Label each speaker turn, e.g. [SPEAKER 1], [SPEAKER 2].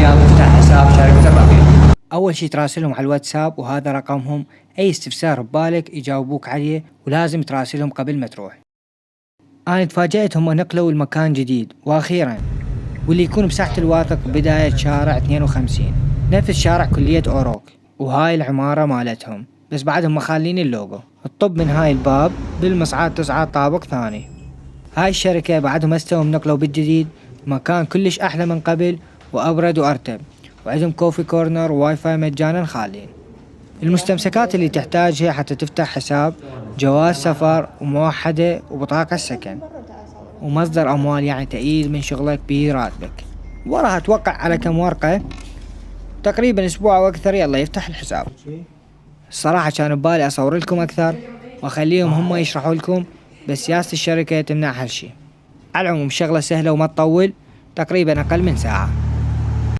[SPEAKER 1] عشان تفتح حساب شركة الرقم. أول شي تراسلهم على الواتساب وهذا رقمهم، أي استفسار ببالك يجاوبوك عليه، ولازم تراسلهم قبل ما تروح. أنا تفاجأت هم نقلوا المكان جديد وأخيرا، واللي يكون بساحة الواثق بداية شارع 52 نفس شارع كلية أوروك، وهاي العمارة مالتهم بس بعدهم مخالين اللوجو. الطب من هاي الباب بالمصعد 9 طابق ثاني. هاي الشركة بعدهم استوهم نقلوا بالجديد، مكان كلش أحلى من قبل وأبرد وأرتب، وعندهم كوفي كورنر وواي فاي مجانا خالين. المستمسكات اللي تحتاجها حتى تفتح حساب: جواز سفر وموحدة وبطاقة سكن ومصدر أموال، يعني تأييد من شغلك براتبك. وراها توقع على كم ورقة، تقريبا أسبوع أو أكثر يلا يفتح الحساب. الصراحة كان ببالي أصور لكم أكثر وأخليهم هم يشرحوا لكم، بس سياسة الشركة تمنع هالشي. على العموم شغلة سهلة وما تطول، تقريبا أقل من ساعة.